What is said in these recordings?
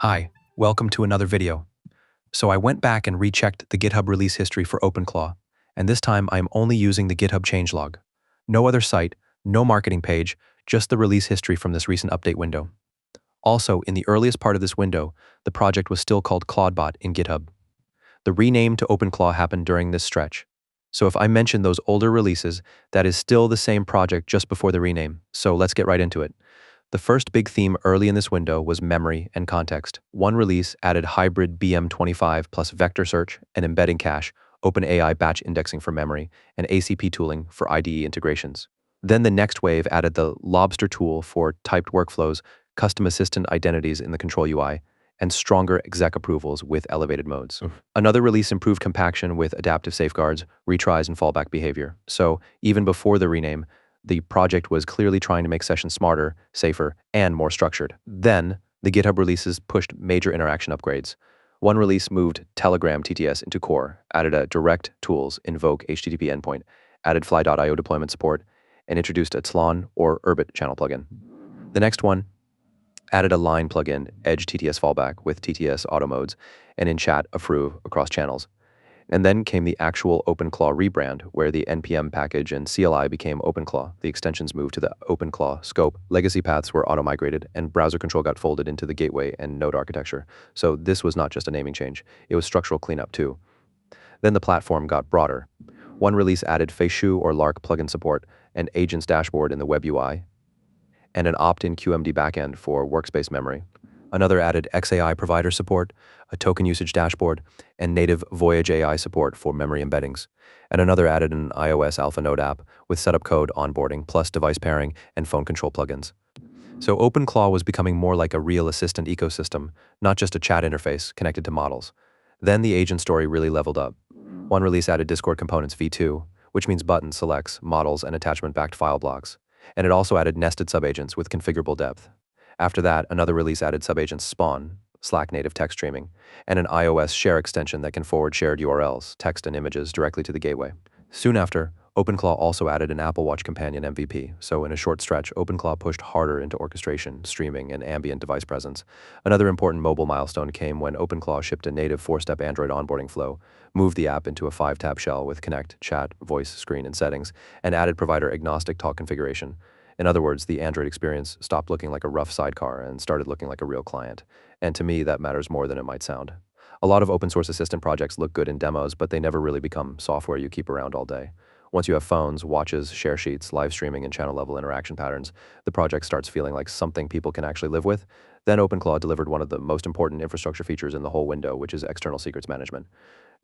Hi, welcome to another video. So I went back and rechecked the GitHub release history for OpenClaw, and this time I'm only using the GitHub changelog. No other site, no marketing page, just the release history from this recent update window. Also, in the earliest part of this window, the project was still called Claudebot in GitHub. The rename to OpenClaw happened during this stretch. So if I mention those older releases, that is still the same project just before the rename. So let's get right into it. The first big theme early in this window was memory and context. One release added hybrid BM25 plus vector search and embedding cache, OpenAI batch indexing for memory, and ACP tooling for IDE integrations. Then the next wave added the Lobster tool for typed workflows, custom assistant identities in the control UI, and stronger exec approvals with elevated modes. Another release improved compaction with adaptive safeguards, retries, and fallback behavior. So even before the rename, the project was clearly trying to make sessions smarter, safer, and more structured. Then, the GitHub releases pushed major interaction upgrades. One release moved Telegram TTS into core, added a direct tools invoke HTTP endpoint, added fly.io deployment support, and introduced a Tlon or Urbit channel plugin. The next one added a line plugin, Edge TTS fallback with TTS auto modes, and in chat approve across channels. And then came the actual OpenClaw rebrand, where the NPM package and CLI became OpenClaw. The extensions moved to the OpenClaw scope, legacy paths were auto-migrated, and browser control got folded into the gateway and node architecture. So this was not just a naming change, it was structural cleanup too. Then the platform got broader. One release added Feishu or Lark plugin support, an agents dashboard in the web UI, and an opt-in QMD backend for workspace memory. Another added XAI provider support, a token usage dashboard, and native Voyage AI support for memory embeddings. And another added an iOS alpha node app with setup code, onboarding, plus device pairing and phone control plugins. So OpenClaw was becoming more like a real assistant ecosystem, not just a chat interface connected to models. Then the agent story really leveled up. One release added Discord components v2, which means buttons, selects, models, and attachment-backed file blocks. And it also added nested subagents with configurable depth. After that, another release added subagents spawn, Slack native text streaming, and an iOS share extension that can forward shared URLs, text and images directly to the gateway. Soon after, OpenClaw also added an Apple Watch companion MVP, so in a short stretch, OpenClaw pushed harder into orchestration, streaming, and ambient device presence. Another important mobile milestone came when OpenClaw shipped a native 4-step Android onboarding flow, moved the app into a 5-tab shell with connect, chat, voice, screen, and settings, and added provider-agnostic talk configuration. In other words, the Android experience stopped looking like a rough sidecar and started looking like a real client. And to me, that matters more than it might sound. A lot of open source assistant projects look good in demos, but they never really become software you keep around all day. Once you have phones, watches, share sheets, live streaming, and channel-level interaction patterns, the project starts feeling like something people can actually live with. Then OpenClaw delivered one of the most important infrastructure features in the whole window, which is external secrets management.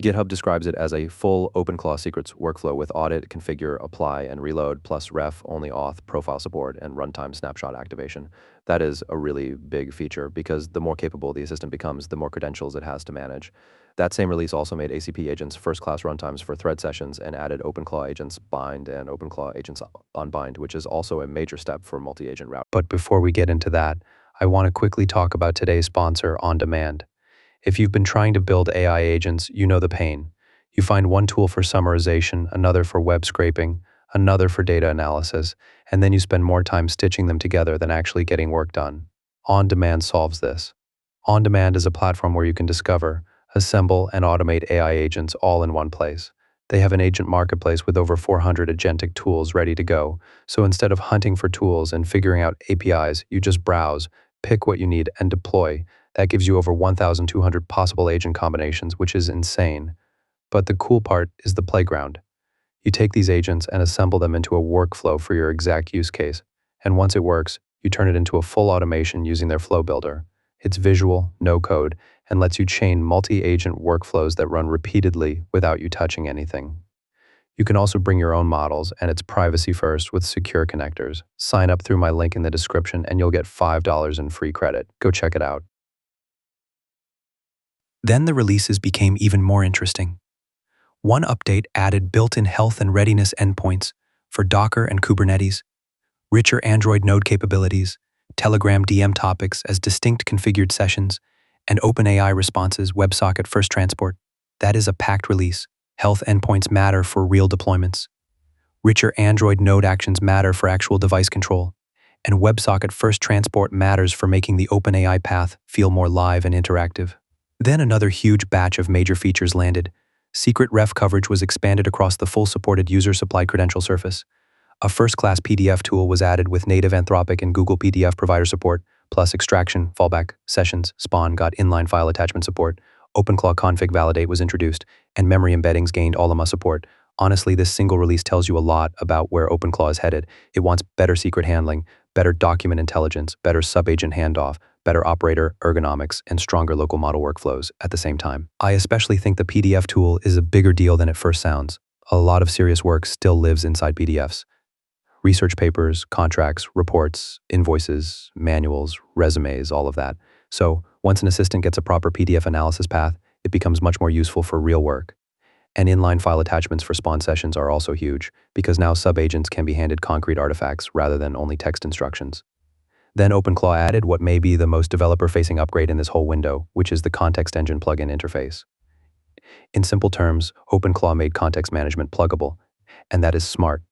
GitHub describes it as a full OpenClaw secrets workflow with audit, configure, apply, and reload, plus ref, only auth, profile support, and runtime snapshot activation. That is a really big feature because the more capable the assistant becomes, the more credentials it has to manage. That same release also made ACP agents first-class runtimes for thread sessions and added OpenClaw agents bind and OpenClaw agents unbind, which is also a major step for multi-agent route. But before we get into that, I want to quickly talk about today's sponsor, On Demand. If you've been trying to build AI agents, you know the pain. You find one tool for summarization, another for web scraping, another for data analysis, and then you spend more time stitching them together than actually getting work done. On Demand solves this. On Demand is a platform where you can discover, assemble, and automate AI agents all in one place. They have an agent marketplace with over 400 agentic tools ready to go, so instead of hunting for tools and figuring out APIs, you just browse, pick what you need, and deploy. That gives you over 1,200 possible agent combinations, which is insane. But the cool part is the playground. You take these agents and assemble them into a workflow for your exact use case. And once it works, you turn it into a full automation using their flow builder. It's visual, no code, and lets you chain multi-agent workflows that run repeatedly without you touching anything. You can also bring your own models, and it's privacy first with secure connectors. Sign up through my link in the description and you'll get $5 in free credit. Go check it out. Then the releases became even more interesting. One update added built-in health and readiness endpoints for Docker and Kubernetes, richer Android node capabilities, Telegram DM topics as distinct configured sessions, and OpenAI responses WebSocket first transport. That is a packed release. Health endpoints matter for real deployments. Richer Android node actions matter for actual device control. And WebSocket First Transport matters for making the OpenAI path feel more live and interactive. Then another huge batch of major features landed. Secret ref coverage was expanded across the full supported user-supplied credential surface. A first-class PDF tool was added with native Anthropic and Google PDF provider support, plus extraction, fallback, sessions, spawn got inline file attachment support, OpenClaw config validate was introduced, and memory embeddings gained Allama support. Honestly, this single release tells you a lot about where OpenClaw is headed. It wants better secret handling, better document intelligence, better subagent handoff, better operator ergonomics, and stronger local model workflows at the same time. I especially think the PDF tool is a bigger deal than it first sounds. A lot of serious work still lives inside PDFs. Research papers, contracts, reports, invoices, manuals, resumes, all of that. So once an assistant gets a proper PDF analysis path, it becomes much more useful for real work. And inline file attachments for spawn sessions are also huge, because now subagents can be handed concrete artifacts rather than only text instructions. Then OpenClaw added what may be the most developer-facing upgrade in this whole window, which is the ContextEngine plugin interface. In simple terms, OpenClaw made context management pluggable, and that is smart,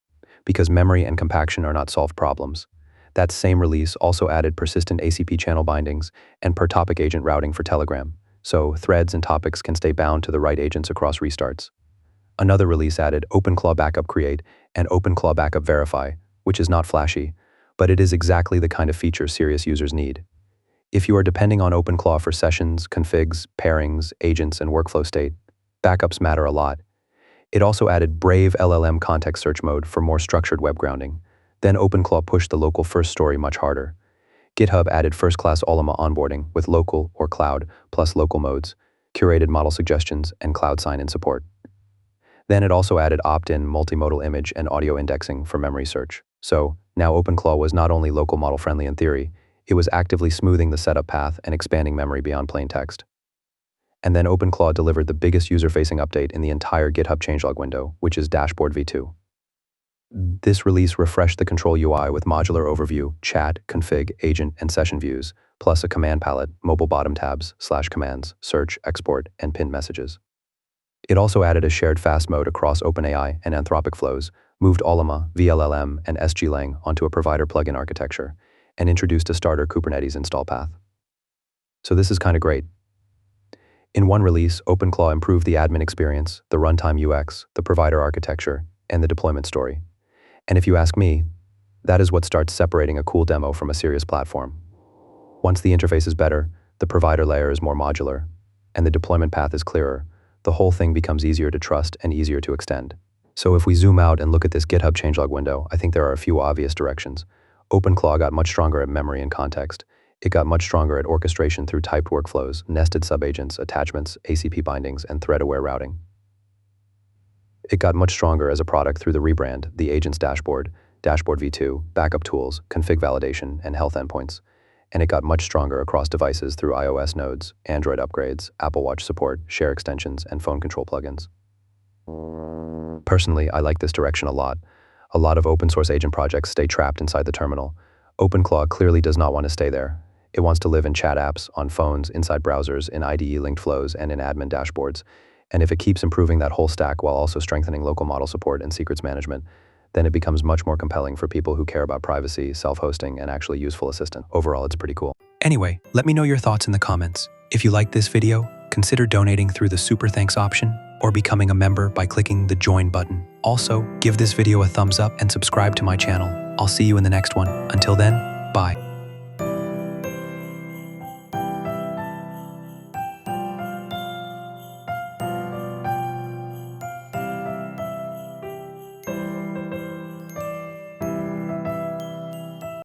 because memory and compaction are not solved problems. That same release also added persistent ACP channel bindings and per-topic agent routing for Telegram, so threads and topics can stay bound to the right agents across restarts. Another release added OpenClaw Backup Create and OpenClaw Backup Verify, which is not flashy, but it is exactly the kind of feature serious users need. If you are depending on OpenClaw for sessions, configs, pairings, agents, and workflow state, backups matter a lot. It also added Brave LLM context search mode for more structured web grounding. Then OpenClaw pushed the local first story much harder. GitHub added first-class Allama onboarding with local or cloud plus local modes, curated model suggestions, and cloud sign-in support. Then it also added opt-in multimodal image and audio indexing for memory search. So now OpenClaw was not only local model friendly in theory, it was actively smoothing the setup path and expanding memory beyond plain text. And then OpenClaw delivered the biggest user-facing update in the entire GitHub changelog window, which is Dashboard v2. This release refreshed the control UI with modular overview, chat, config, agent, and session views, plus a command palette, mobile bottom tabs, /commands, search, export, and pinned messages. It also added a shared fast mode across OpenAI and Anthropic flows, moved Allama, VLLM, and SGLang onto a provider plugin architecture, and introduced a starter Kubernetes install path. So this is kind of great. In one release, OpenClaw improved the admin experience, the runtime UX, the provider architecture, and the deployment story. And if you ask me, that is what starts separating a cool demo from a serious platform. Once the interface is better, the provider layer is more modular, and the deployment path is clearer, the whole thing becomes easier to trust and easier to extend. So if we zoom out and look at this GitHub changelog window, I think there are a few obvious directions. OpenClaw got much stronger at memory and context. It got much stronger at orchestration through typed workflows, nested subagents, attachments, ACP bindings, and thread-aware routing. It got much stronger as a product through the rebrand, the agents dashboard, Dashboard v2, backup tools, config validation, and health endpoints. And it got much stronger across devices through iOS nodes, Android upgrades, Apple Watch support, share extensions, and phone control plugins. Personally, I like this direction a lot. A lot of open source agent projects stay trapped inside the terminal. OpenClaw clearly does not want to stay there. It wants to live in chat apps, on phones, inside browsers, in IDE-linked flows, and in admin dashboards. And if it keeps improving that whole stack while also strengthening local model support and secrets management, then it becomes much more compelling for people who care about privacy, self-hosting, and actually useful assistant. Overall, it's pretty cool. Anyway, let me know your thoughts in the comments. If you liked this video, consider donating through the Super Thanks option or becoming a member by clicking the Join button. Also, give this video a thumbs up and subscribe to my channel. I'll see you in the next one. Until then, bye.